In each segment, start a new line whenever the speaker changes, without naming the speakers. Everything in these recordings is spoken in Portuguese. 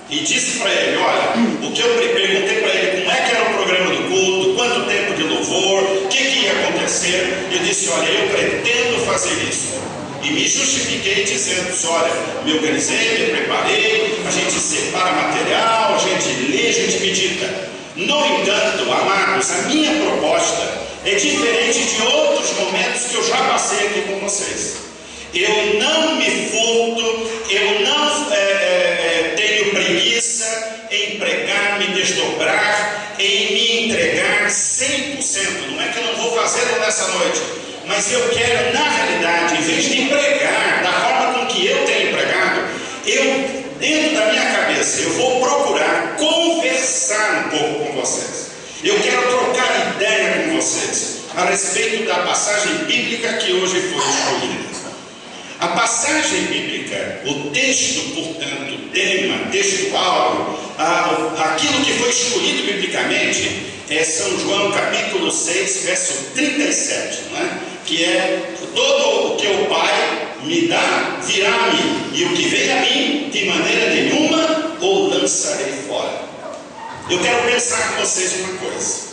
e disse para ele: olha, o que eu perguntei para ele, como é que era o programa do culto, quanto tempo de louvor, o que ia acontecer. Eu disse: olha, eu pretendo fazer isso. E me justifiquei dizendo: olha, me organizei, me preparei, a gente separa material, a gente lê, a gente medita. No entanto, amados, a minha proposta é diferente de outros momentos que eu já passei aqui com vocês. Eu não me furto, eu não tenho preguiça em pregar, me desdobrar, em me entregar 100%. Não é que eu não vou fazê-lo nessa noite, mas eu quero, na realidade, em vez de pregar da forma com que eu tenho pregado, dentro da minha cabeça, eu vou procurar conversar um pouco com vocês. Eu quero trocar ideia com vocês a respeito da passagem bíblica que hoje foi escolhida. A passagem bíblica, o texto, portanto, tema, textual, aquilo que foi escolhido biblicamente é São João capítulo 6, verso 37, não é? Que é: todo o que o Pai me dá virá a mim, e o que vem a mim, de maneira nenhuma o lançarei fora. Eu quero pensar com vocês uma coisa.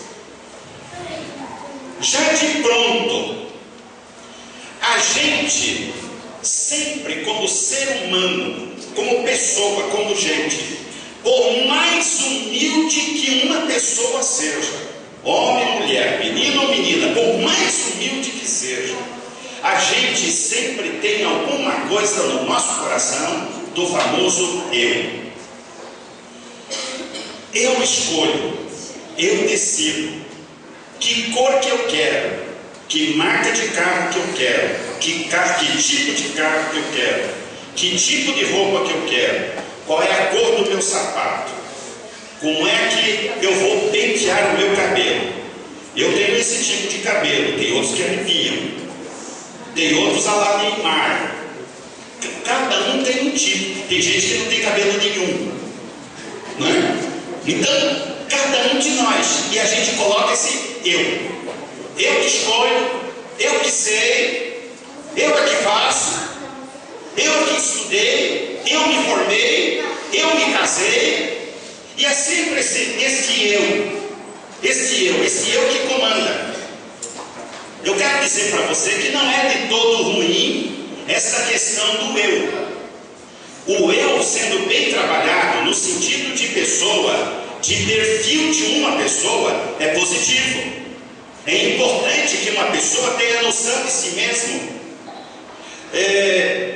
Já de pronto, a gente sempre, como ser humano, como pessoa, como gente, por mais humilde que uma pessoa seja, homem ou mulher, menino ou menina, por mais humilde que seja, a gente sempre tem alguma coisa no nosso coração do famoso eu. Eu escolho, eu decido que cor que eu quero, que marca de carro que eu quero, que tipo de carro que eu quero, que tipo de roupa que eu quero, qual é a cor do meu sapato, como é que eu vou pentear o meu cabelo. Eu tenho esse tipo de cabelo, tem outros que arrepiam, tem outros a lá Neymar. Cada um tem um tipo. Tem gente que não tem cabelo nenhum, não é? Então, cada um de nós, e a gente coloca esse eu que escolho, eu que sei, eu é que faço, eu é que estudei, eu me formei, eu me casei. E é sempre esse eu que comanda. Eu quero dizer para você que não é de todo ruim essa questão do eu. O eu, sendo bem trabalhado no sentido de pessoa, de perfil de uma pessoa, é positivo. É importante que uma pessoa tenha noção de si mesmo.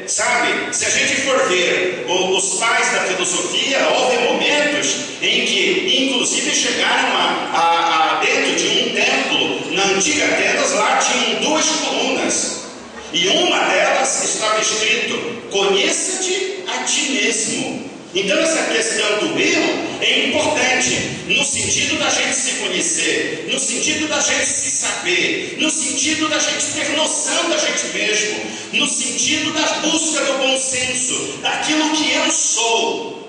Sabe, se a gente for ver os pais da filosofia, houve momentos em que inclusive chegaram a dentro de um templo, na antiga Atenas, lá tinham duas colunas, e uma delas estava escrito: conheça-te a ti mesmo. Então essa questão do eu é importante no sentido da gente se conhecer, no sentido da gente se saber, no sentido da gente ter noção da gente mesmo, no sentido da busca do bom senso, daquilo que eu sou.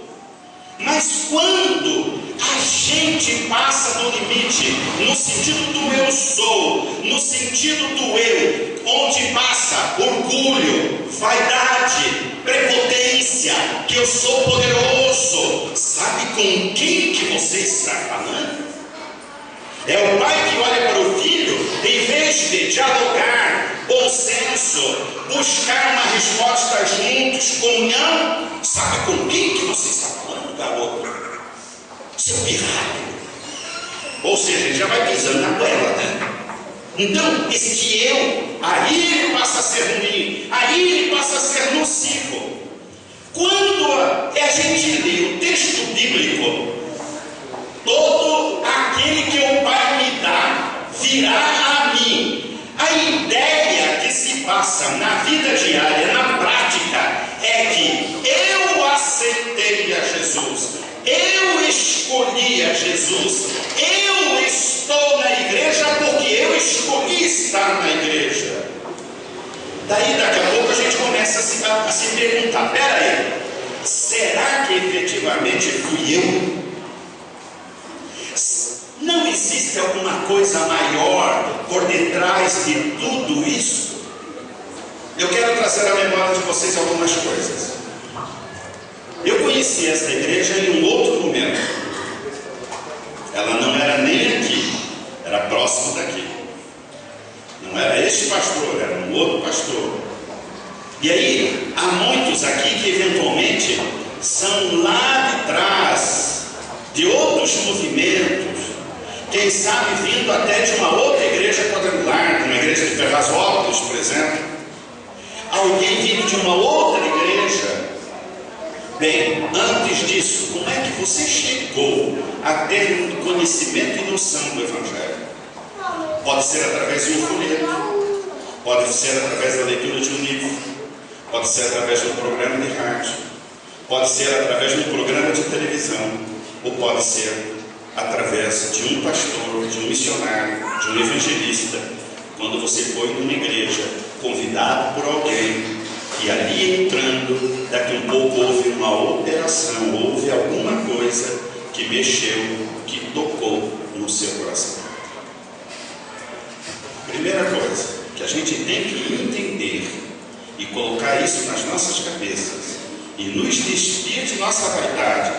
Mas quando a gente passa do limite, no sentido do eu sou, no sentido do eu, onde passa orgulho, vaidade, prepotência, que eu sou poderoso, sabe com quem que você está falando? É o pai que olha para o filho, em vez de dialogar, bom senso, buscar uma resposta juntos, comunhão. Sabe com quem que você está falando, garoto? Seu pirralho. Ou seja, ele já vai pisando na goela, né? Então, esse eu, aí ele passa a ser ruim, aí ele passa a ser nocivo. Quando a gente lê o texto bíblico, todo aquele que o Pai me dá virá a mim. A ideia que se passa na vida diária, na prática, é que eu aceitei a Jesus, eu escolhi a Jesus, eu estou na igreja porque eu escolhi estar na igreja. Daí daqui a pouco a gente começa a se perguntar: peraí, será que efetivamente fui eu? Não existe alguma coisa maior por detrás de tudo isso? Eu quero trazer à memória de vocês algumas coisas. Eu conheço conheci esta igreja em um outro momento. Ela não era nem aqui, era próximo daqui. Não era este pastor, era um outro pastor. E aí, há muitos aqui que eventualmente são lá de trás, de outros movimentos, quem sabe vindo até de uma outra igreja quadrangular, de uma igreja de Ferrazópolis, por exemplo. Alguém vindo de uma outra igreja. Bem, antes disso, como é que você chegou a ter um conhecimento e noção do Evangelho? Pode ser através de um folheto, pode ser através da leitura de um livro, pode ser através de um programa de rádio, pode ser através de um programa de televisão, ou pode ser através de um pastor, de um missionário, de um evangelista, quando você foi numa igreja, convidado por alguém, e ali entrando, daqui um pouco houve uma operação, houve alguma coisa que mexeu, que tocou no seu coração. Primeira coisa que a gente tem que entender e colocar isso nas nossas cabeças e nos despir de nossa vaidade,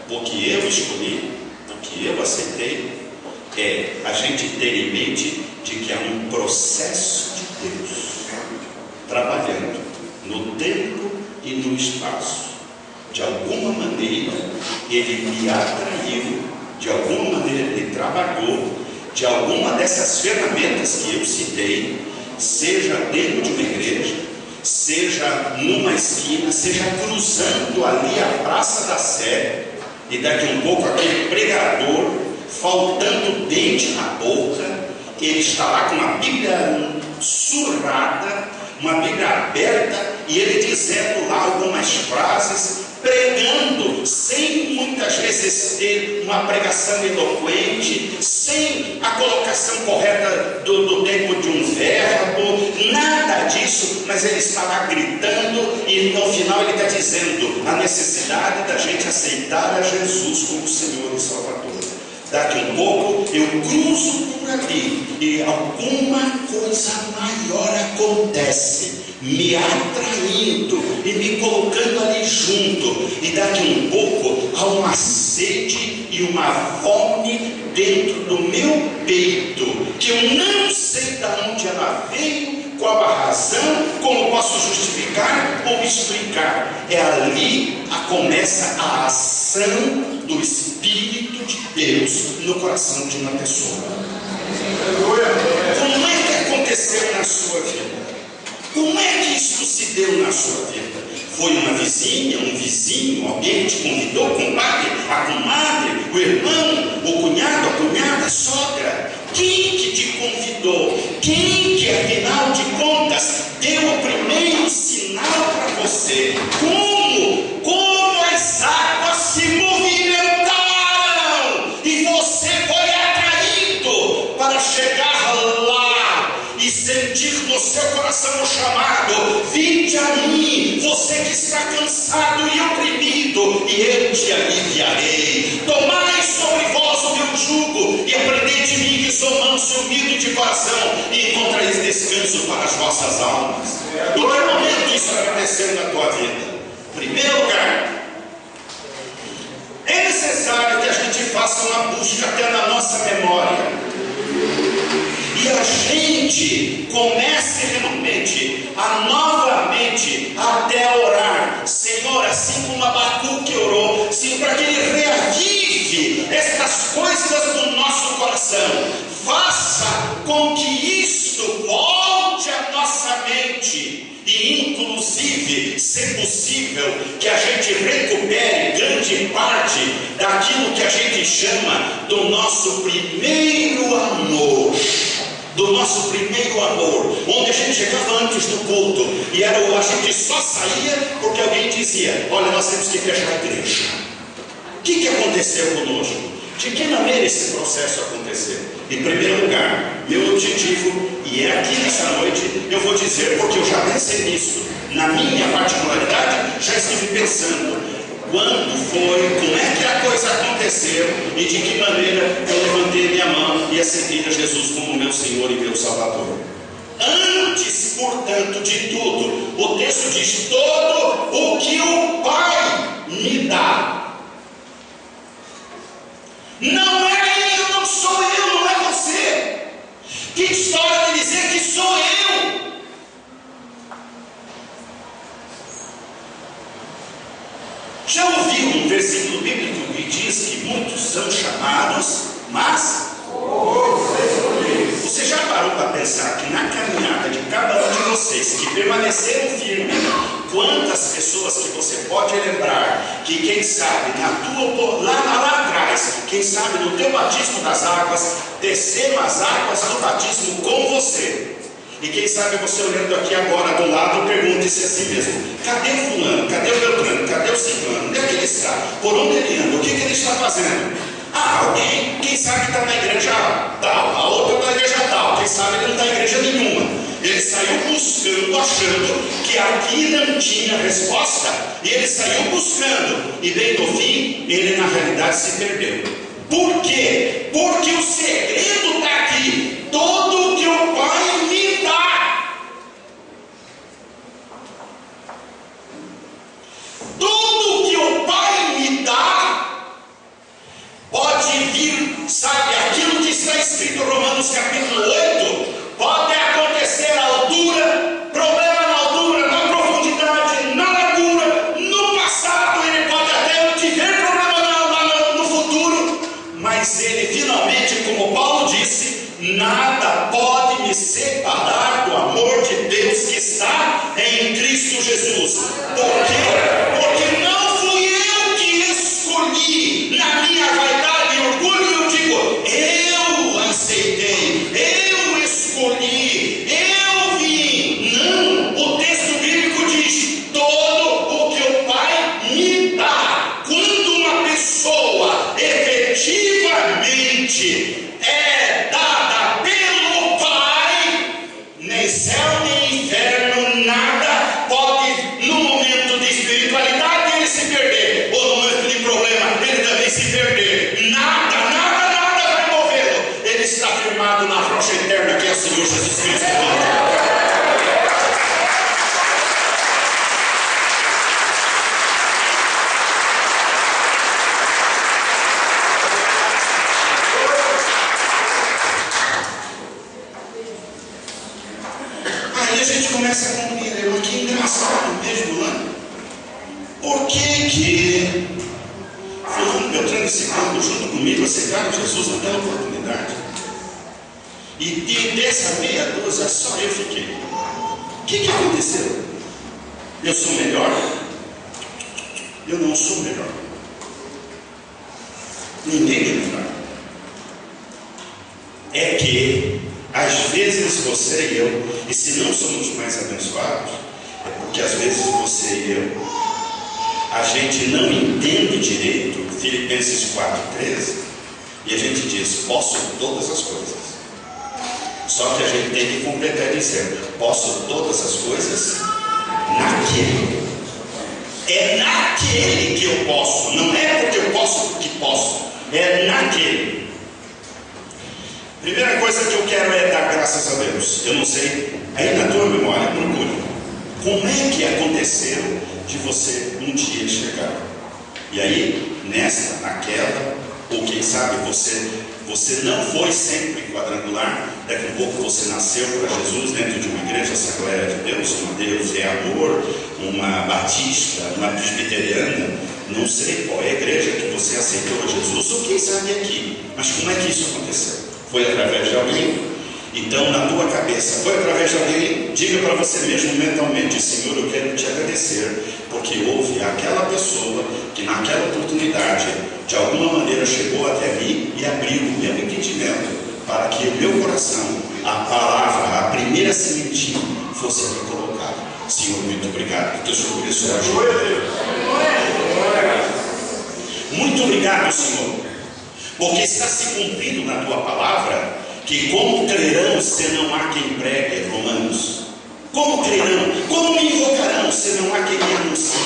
o que eu escolhi, o que eu aceitei, é a gente ter em mente de que é um processo de Deus trabalhando no tempo e no espaço. De alguma maneira Ele me atraiu, de alguma maneira Ele trabalhou, de alguma dessas ferramentas que eu citei, seja dentro de uma igreja, seja numa esquina, seja cruzando ali a Praça da Sé, e daqui um pouco aquele pregador, faltando dente na boca, ele está lá com uma Bíblia surrada, uma Bíblia aberta, e ele dizendo lá algumas frases, pregando, sem muitas vezes ter uma pregação eloquente, sem a colocação correta do tempo de um verbo, nada disso, mas ele está lá gritando, e no final ele está dizendo a necessidade da gente aceitar a Jesus como Senhor e Salvador. Daqui um pouco eu cruzo por ali e alguma coisa maior acontece, me atraindo e me colocando ali junto, e daqui um pouco há uma sede e uma fome dentro do meu peito, que eu não sei de onde ela veio, qual a razão, como posso justificar ou explicar. É ali que começa a ação do Espírito de Deus no coração de uma pessoa. Como é que aconteceu na sua vida? Como é que isso se deu na sua vida? Foi uma vizinha, um vizinho, alguém te convidou, compadre, a comadre, o irmão, o cunhado, a cunhada, a sogra? Quem que te convidou? Quem que, afinal de contas, deu o primeiro sinal para você? Como as águas se movimentaram e você foi atraído para chegar lá e sentir no seu coração o chamado: vinde a mim, você que está cansado e oprimido, e eu te aliviarei. Tomai sobre vós o meu jugo e aprendei de mim, que sou manso e humilde de coração, e encontrareis descanso para as vossas almas. Em que momento isso aconteceu na tua vida? Em primeiro lugar, é necessário que a gente faça uma busca até na nossa memória, e a gente comece realmente a novamente até orar: Senhor, assim como Abacuque orou, Senhor, para que Ele reavive estas coisas do nosso coração, faça com que isto volte à nossa mente, e inclusive, se possível, que a gente recupere grande parte daquilo que a gente chama do nosso primeiro amor. Do nosso primeiro amor, onde a gente chegava antes do culto e a gente só saía porque alguém dizia: olha, nós temos que fechar a igreja. O que aconteceu conosco? De que maneira esse processo aconteceu? Em primeiro lugar, meu objetivo, e é aqui nessa noite, eu vou dizer, porque eu já pensei nisso, na minha particularidade, já estive pensando quando foi, como é que a coisa aconteceu e de que maneira eu levantei minha mão e aceitei a Jesus como meu Senhor e meu Salvador. Antes, portanto, de tudo, o texto diz: todo o que o Pai me dá, Já ouviu um versículo bíblico que diz que muitos são chamados, mas você já parou para pensar que na caminhada de cada um de vocês que permaneceram firmes, quantas pessoas que você pode lembrar que, quem sabe, lá atrás, quem sabe no teu batismo das águas, desceram as águas do batismo com você? E quem sabe você olhando aqui agora do lado, pergunte-se a si mesmo: cadê o fulano? Cadê o Beltrano? Cadê o ciclano? Onde é que ele está? Por onde ele anda? O que ele está fazendo? Alguém, quem sabe que está na igreja tal, a outra na igreja tal, quem sabe ele não está em igreja nenhuma. Ele saiu buscando, achando que aqui não tinha resposta, e ele saiu buscando, e bem no fim, ele na realidade se perdeu. Por quê? Porque o segredo está aqui: todo o que o Pai me dá, tudo o que o Pai me dá, pode vir, sabe, aquilo que está escrito em Romanos capítulo 8, pode acontecer na altura, problema na altura, na profundidade, na largura, no passado, ele pode até tiver problema no futuro, mas ele finalmente, como Paulo disse, nada pode me separar do amor de Deus que está em Cristo Jesus. Por quê? Porque não fui eu que escolhi na minha vaidade e orgulho. Eu digo, eu aceitei, eu escolhi, eu vim. Não, o texto bíblico diz: todo o que o Pai me dá. Quando uma pessoa efetivamente é dada pelo Pai, nem céu nem inferno, nada pode, no momento de espiritualidade, ele se perder, ou no momento de problema, ele também se perder. Nada vai movê-lo. Ele está firmado na rocha eterna que é o Senhor Jesus Cristo. Aí a gente começa a compreender, mas que engraçado mesmo, né? Por que fulano, Beltrano e ciclano junto comigo aceitaram Jesus naquela oportunidade? E dessa meia dúzia só eu fiquei. O que aconteceu? Eu sou melhor? Eu não sou melhor. Ninguém é melhor. É que às vezes você e eu, e se não somos mais abençoados, é porque às vezes você e eu, a gente não entende direito Filipenses 4,13, e a gente diz: posso todas as coisas. Só que a gente tem que completar dizendo: posso todas as coisas naquele. É naquele que eu posso, não é porque eu posso que posso, é naquele. Primeira coisa que eu quero é dar graças a Deus. Eu não sei, aí na tua memória, procure. Como é que aconteceu de você um dia chegar? E aí, nessa, naquela, ou quem sabe você não foi sempre quadrangular, daqui a pouco você nasceu para Jesus dentro de uma igreja Assembleia de Deus, uma Deus é Amor, uma batista, uma presbiteriana, não sei qual é a igreja que você aceitou a Jesus, ou quem sabe aqui. Mas como é que isso aconteceu? Foi através de alguém? Então, na tua cabeça, foi através de alguém? Diga para você mesmo mentalmente: Senhor, eu quero te agradecer, porque houve aquela pessoa que naquela oportunidade, de alguma maneira, chegou até mim e abriu o meu entendimento para que o meu coração, a palavra, a primeira sementinha, fosse aqui colocada. Senhor, muito obrigado, que o Senhor abençoe a gente. Muito obrigado, Senhor, porque está se cumprindo na tua palavra que como crerão se não há quem pregue, Romanos? Como crerão? Como me invocarão se não há quem me anuncie?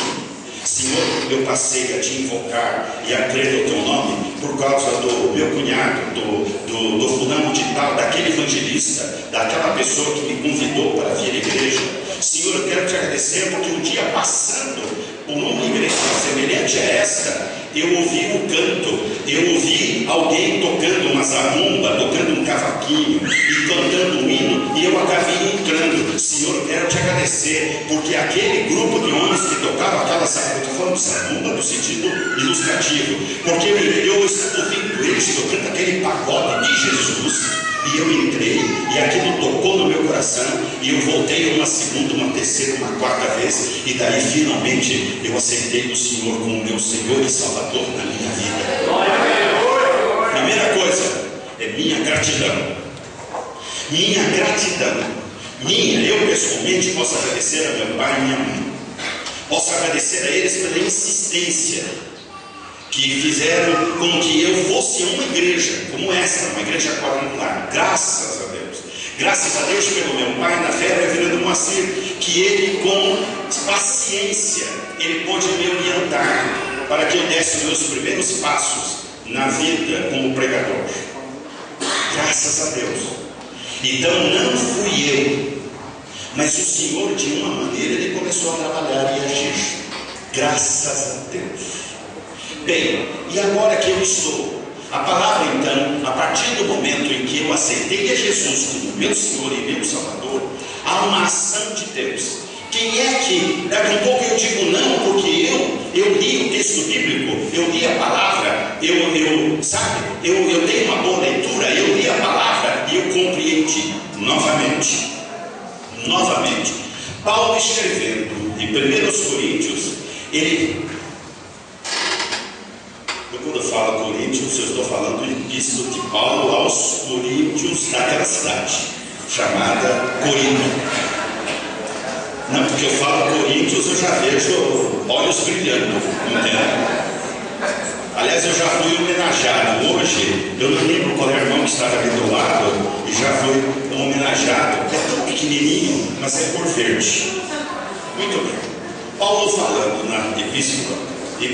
Senhor, eu passei a te invocar e a crer no teu nome por causa do meu cunhado, do fulano de tal, daquele evangelista, daquela pessoa que me convidou para vir à igreja. Senhor, eu quero te agradecer porque um dia passando por uma igreja semelhante a esta, eu ouvi um canto, eu ouvi alguém tocando uma zabumba, tocando um cavaquinho e cantando um hino, e eu acabei entrando. Senhor, eu quero te agradecer, porque aquele grupo de homens que tocava aquela zabumba, eu estou falando de zabumba no sentido ilustrativo, porque eu estou ouvindo eles tocando aquele pagode de Jesus. E eu entrei, e aquilo tocou no meu coração, e eu voltei uma segunda, uma terceira, uma quarta vez, e daí finalmente eu aceitei o Senhor como meu Senhor e Salvador na minha vida. Primeira coisa é minha gratidão. Minha gratidão. Eu pessoalmente posso agradecer a meu pai e minha mãe. Posso agradecer a eles pela insistência que fizeram com que eu fosse a uma igreja como essa, uma igreja quadrangular. Graças a Deus. Graças a Deus pelo meu pai na fé, reverendo Moacir, que ele com paciência, ele pôde me orientar para que eu desse os meus primeiros passos na vida como pregador. Graças a Deus. Então não fui eu, mas o Senhor de uma maneira ele começou a trabalhar e agir. Graças a Deus. Bem, e agora que eu estou, a palavra então, a partir do momento em que eu aceitei a Jesus como meu Senhor e meu Salvador, há uma ação de Deus. Quem é que, daqui a um pouco eu digo não, porque eu li o texto bíblico, eu li a palavra, eu dei uma boa leitura, eu li a palavra e eu compreendi novamente. Paulo escrevendo em 1 Coríntios, quando eu falo Coríntios, eu estou falando isso de Paulo aos coríntios daquela cidade, chamada Corinto. Não, porque eu falo Coríntios, eu já vejo olhos brilhando, entende? Aliás, eu já fui homenageado hoje, eu não lembro qual era o irmão que estava ali do lado, e já fui homenageado, é tão pequenininho, mas é por verde. Muito bem. Paulo falando na epístola em 1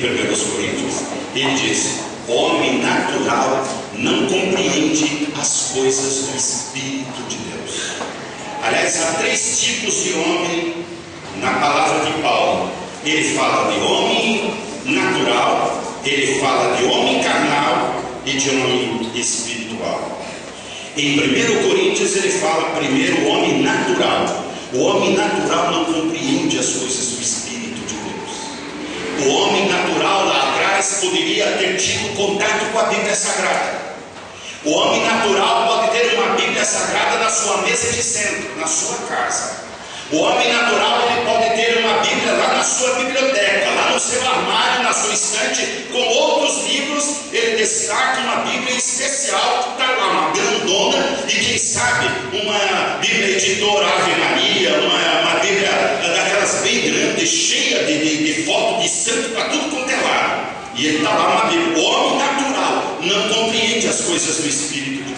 Coríntios, ele diz: o homem natural não compreende as coisas do Espírito de Deus. Aliás, há 3 tipos de homem na palavra de Paulo. Ele fala de homem natural, ele fala de homem carnal e de homem espiritual. Em 1 Coríntios ele fala primeiro o homem natural. O homem natural não compreende as coisas do Espírito de Deus. O homem natural lá atrás poderia ter tido contato com a Bíblia Sagrada. O homem natural pode ter uma Bíblia Sagrada na sua mesa de centro, na sua casa. O homem natural ele pode ter uma Bíblia lá na sua biblioteca, lá no seu armário, na sua estante, com outros livros. Ele destaca uma Bíblia especial que está lá, uma grandona, e quem sabe uma Bíblia editora Ave Maria, uma Bíblia daquelas bem grandes, cheia de foto de santo para tudo quanto é lado. E ele está lá uma Bíblia. O homem natural não compreende as coisas do Espírito de Deus.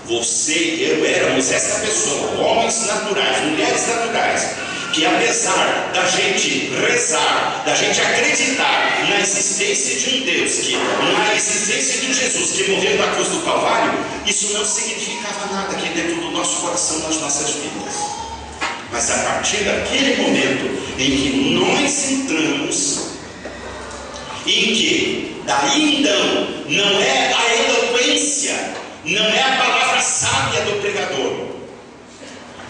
Você e eu éramos essa pessoa, homens naturais, mulheres naturais, que apesar da gente rezar, da gente acreditar na existência de um Deus, na existência de um Jesus que morreu na cruz do Calvário, isso não significava nada aqui dentro do nosso coração, nas nossas vidas. Mas a partir daquele momento em que nós entramos, em que daí então não é a eloquência, não é a palavra sábia do pregador.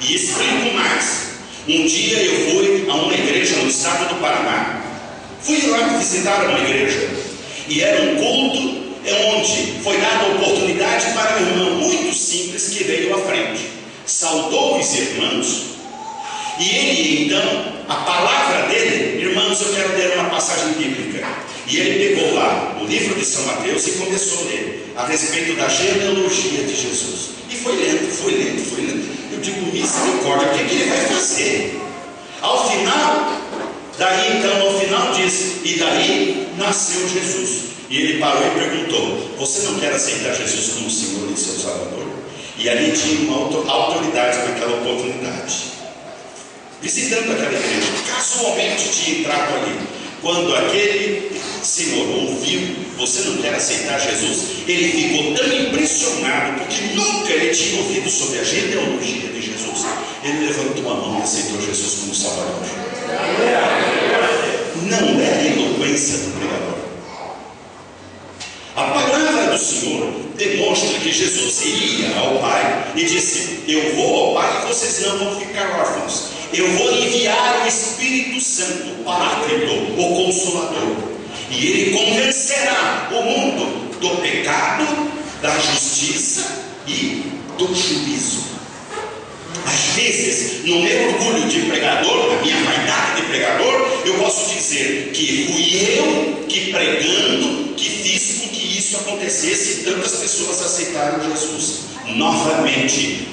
E explico mais. Um dia eu fui a uma igreja no estado do Paraná. Fui lá visitar uma igreja. E era um culto onde foi dada a oportunidade para um irmão muito simples que veio à frente. Saudou os irmãos. E ele então, a palavra dele, irmãos, eu quero ler uma passagem bíblica. E ele pegou lá o livro de São Mateus e começou a ler a respeito da genealogia de Jesus. E foi lendo. Eu digo, misericórdia, o que ele vai fazer? Ao final diz, e daí nasceu Jesus. E ele parou e perguntou: você não quer aceitar Jesus como Senhor e seu Salvador? E ali tinha uma autoridade naquela oportunidade. Visitando aquela igreja, casualmente tinha entrado ali. Quando aquele senhor ouviu: você não quer aceitar Jesus? Ele ficou tão impressionado, porque nunca ele tinha ouvido sobre a genealogia de Jesus. Ele levantou a mão e aceitou Jesus como Salvador. Não é a eloquência do pregador, que Jesus iria ao Pai e disse: eu vou ao Pai e vocês não vão ficar órfãos. Eu vou enviar o Espírito Santo, o Paráclito, o Consolador, e ele convencerá o mundo do pecado, da justiça e do juízo. Às vezes, no meu orgulho de pregador, na minha vaidade de pregador, eu posso dizer que fui eu que, pregando, que fiz com que isso acontecesse e tantas pessoas aceitaram Jesus. Novamente,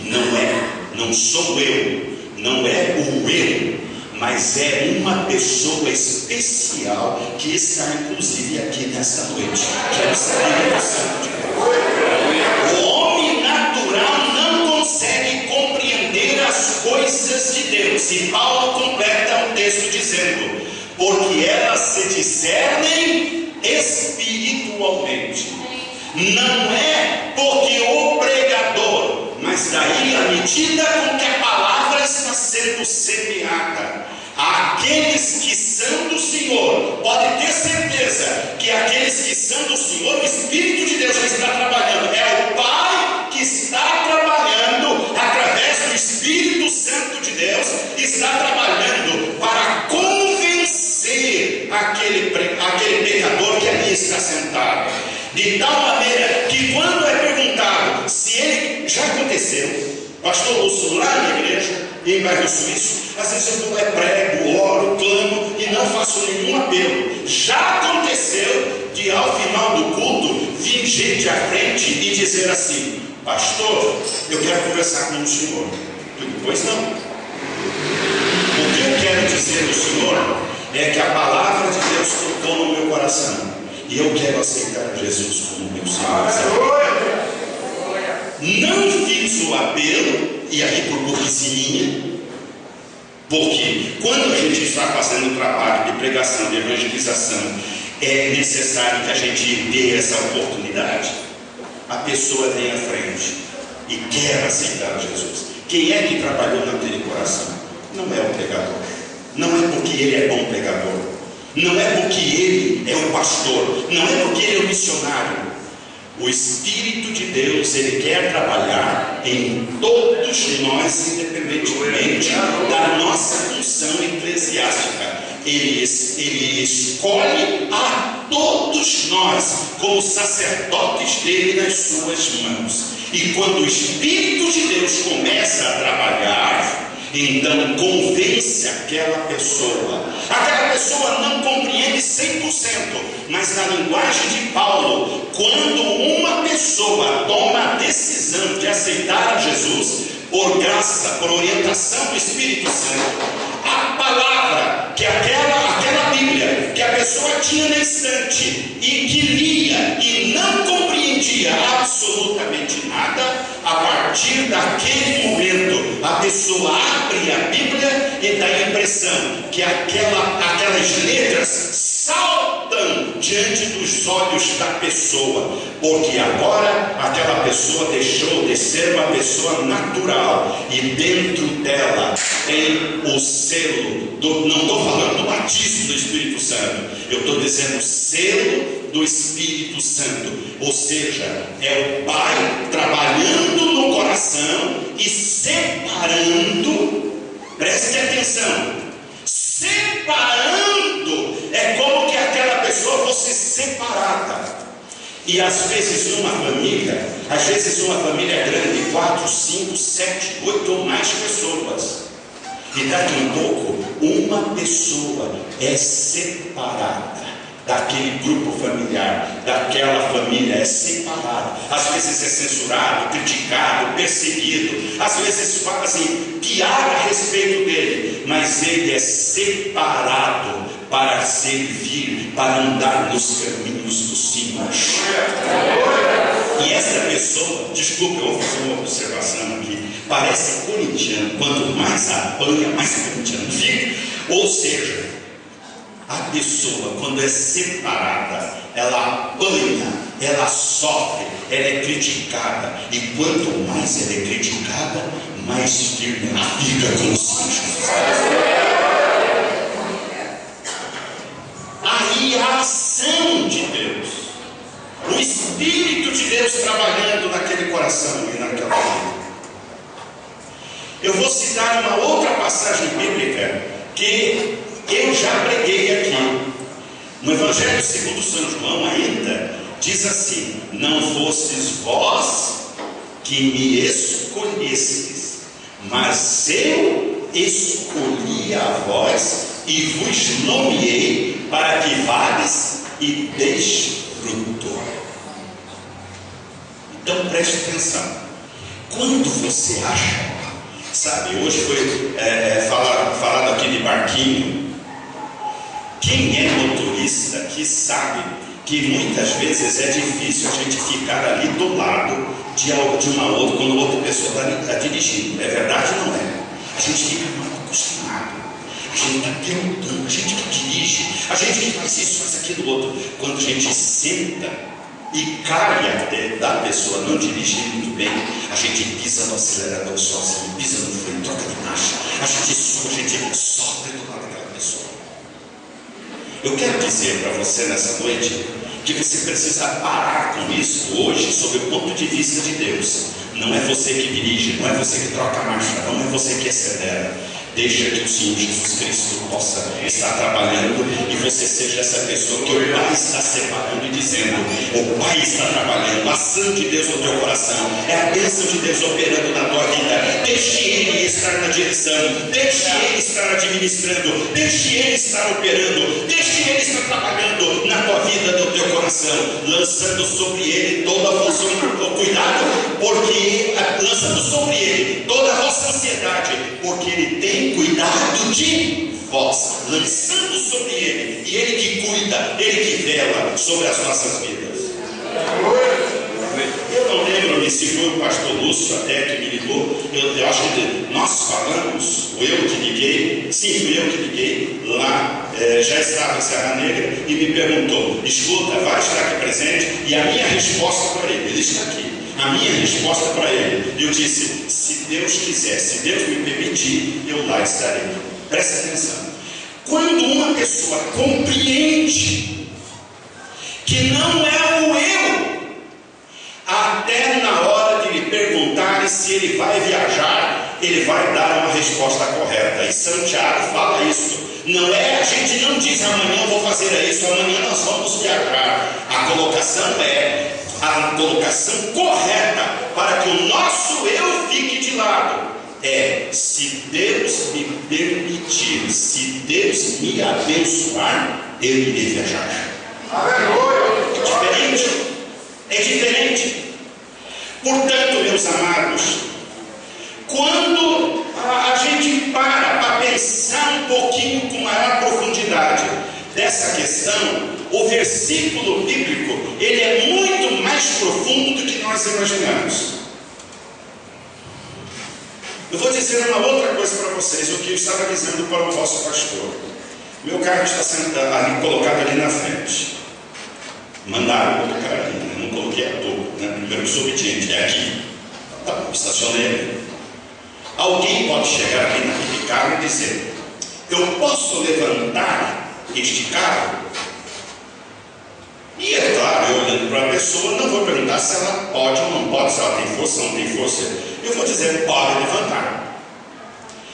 não sou eu, não é o eu, mas é uma pessoa especial que está inclusive aqui nesta noite, que é o Espírito Santo de Deus. O homem natural não consegue compreender as coisas de Deus, e Paulo completa o texto dizendo: porque elas se discernem espiritualmente. Não é porque o pregador, mas daí à medida com que a palavra está sendo semeada, aqueles que são do Senhor, pode ter certeza que aqueles que são do Senhor, o Espírito de Deus já está trabalhando. É o Pai que está trabalhando através do Espírito Santo de Deus, está trabalhando para convencer aquele pecador que ali está sentado, de tal maneira que quando é perguntado se ele já aconteceu, pastor Lúcio, lá na igreja, em bairro Suíço, às vezes eu vou lá, prego, oro, clamo e não faço nenhum apelo. Já aconteceu de ao final do culto vir gente à frente e dizer assim: pastor, eu quero conversar com o senhor. Pois não. O que eu quero dizer do senhor é que a palavra de Deus tocou no meu coração e eu quero aceitar Jesus como meu Senhor. Não fiz o apelo, e aí por burrice, porque quando a gente está fazendo o trabalho de pregação, de evangelização, é necessário que a gente dê essa oportunidade. A pessoa vem à frente e quer aceitar Jesus. Quem é que trabalhou naquele coração? Não é o pregador, não é porque ele é bom pregador, não é porque ele é o pastor, não é porque ele é o missionário. O Espírito de Deus, ele quer trabalhar em todos nós, independentemente da nossa função eclesiástica. Ele escolhe a todos nós como sacerdotes dele nas suas mãos. E quando o Espírito de Deus começa a trabalhar, então convence aquela pessoa. Aquela pessoa não compreende 100%, mas na linguagem de Paulo, quando uma pessoa toma a decisão de aceitar a Jesus, por graça, por orientação do Espírito Santo, a palavra que aquela Bíblia que a pessoa tinha na estante e que lia e não compreendia absolutamente nada, a partir daquele momento a pessoa abre a Bíblia e dá a impressão que aquelas letras saltam diante dos olhos da pessoa, porque agora aquela pessoa deixou de ser uma pessoa natural e dentro dela tem o selo não estou falando do batismo do Espírito Santo, eu estou dizendo o selo do Espírito Santo, ou seja, é o Pai trabalhando no coração e separando. Preste atenção, separando é como que aquela pessoa fosse separada. E às vezes uma família é grande, 4, 5, 7, 8 ou mais pessoas, e daqui a pouco uma pessoa é separada daquele grupo familiar, daquela família, é separado, às vezes é censurado, criticado, perseguido, às vezes fazem piada a respeito dele, mas ele é separado para servir, para andar nos caminhos do Senhor. E essa pessoa, desculpe, eu vou fazer uma observação aqui, parece corintiano, quanto mais apanha, mais corintiano fica. Ou seja, a pessoa, quando é separada, ela apanha, ela sofre, ela é criticada, e quanto mais ela é criticada, mais firme ela fica com os filhos. Aí a ação de Deus, o Espírito de Deus trabalhando naquele que eu já preguei aqui. No Evangelho segundo São João ainda diz assim: não fostes vós que me escolhestes, mas eu escolhi a vós e vos nomeei para que vades e deis fruto. Então preste atenção. Quando você acha, sabe, hoje foi falado aqui de barquinho. Quem é motorista que sabe que muitas vezes é difícil a gente ficar ali do lado de uma outra, quando outra pessoa está dirigindo. É verdade ou não é? A gente fica mal acostumado. A gente está perguntando, a gente que dirige, a gente que faz isso, faz aquilo outro. Quando a gente senta e calha da pessoa não dirigir muito bem, a gente pisa no acelerador sozinho, pisa no freio, troca de marcha, a gente sofre do lado daquela pessoa. Eu quero dizer para você nessa noite que você precisa parar com isso hoje, sob o ponto de vista de Deus. Não é você que dirige, não é você que troca a marcha, não é você que acelera. Deixa que o Senhor Jesus Cristo possa estar trabalhando e você seja essa pessoa que o Pai está separando e dizendo: o Pai está trabalhando, a ação de Deus no teu coração, é a bênção de Deus operando na tua vida. Deixe Ele estar na direção, deixe Ele estar administrando, deixe Ele estar operando, deixe Ele estar trabalhando na tua vida, no teu coração, lançando sobre Ele toda a função do cuidado, porque lançando sobre Ele toda a vossa ansiedade, porque Ele tem cuidado de vós, lançando sobre Ele, e Ele que cuida, Ele que vela sobre as nossas vidas. Eu não lembro se foi o pastor Lúcio até que me ligou. Eu acho que nós falamos, eu que liguei, sim, fui eu que liguei lá, já estava em Serra Negra, e me perguntou: escuta, vai estar aqui presente? E a minha resposta para ele está aqui. A minha resposta para ele, eu disse: se Deus quiser, se Deus me permitir, eu lá estarei. Presta atenção. Quando uma pessoa compreende que não é o eu, até na hora de lhe perguntarem se ele vai viajar, ele vai dar uma resposta correta. E Santiago fala isso. Não é, a gente não diz amanhã eu vou fazer isso, amanhã nós vamos viajar. A colocação é a colocação correta para que o nosso eu fique de lado. É: se Deus me permitir, se Deus me abençoar, eu irei viajar. É diferente. É diferente. Portanto, meus amados, quando a gente para pensar um pouquinho com maior profundidade dessa questão, o versículo bíblico, ele é muito mais profundo do que nós imaginamos. Eu vou dizer uma outra coisa para vocês, o que eu estava dizendo para o vosso pastor. Meu carro está sentado ali, colocado ali na frente. Mandaram colocar ali, né? Não coloquei à toa, né? Primeiro eu sou obediente, é aqui. Tá bom, estacionei ali. Alguém pode chegar aqui naquele carro e dizer: eu posso levantar este carro? E é claro, eu olhando para a pessoa, não vou perguntar se ela pode ou não pode, se ela tem força ou não tem força. Eu vou dizer: pode levantar.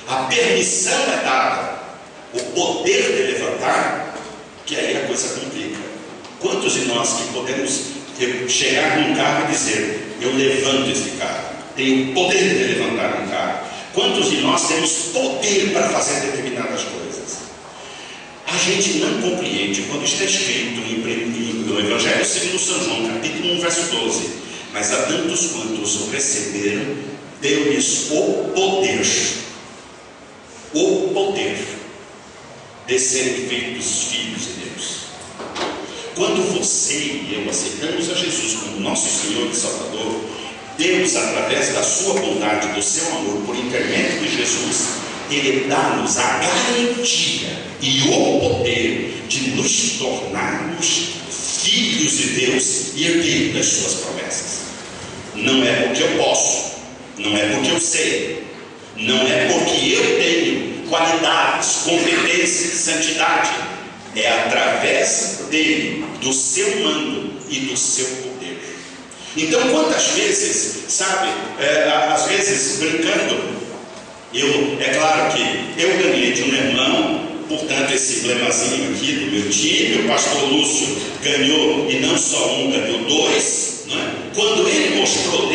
A permissão é dada, o poder de levantar, que aí a coisa complica. Quantos de nós que podemos chegar num carro e dizer: eu levanto esse carro, tenho poder de levantar um carro? Quantos de nós temos poder para fazer determinadas coisas? A gente não compreende quando está escrito no Evangelho segundo São João, capítulo 1, verso 12: mas a tantos quantos o receberam, deu-lhes o poder de serem feitos filhos de Deus. Quando você e eu aceitamos a Jesus como nosso Senhor e Salvador, Deus, através da sua bondade, do seu amor, por intermédio de Jesus, Ele dá-nos a garantia e o poder de nos tornarmos filhos de Deus e herdeiros das suas promessas. Não é porque eu posso, não é porque eu sei, não é porque eu tenho qualidades, competências, santidade. É através dele, do seu mando e do seu poder. Então, quantas vezes, sabe, às vezes brincando, É claro que eu ganhei de um irmão, portanto esse emblemazinho aqui do meu time, o pastor Lúcio ganhou, e não só um, ganhou dois, não é? Quando ele mostrou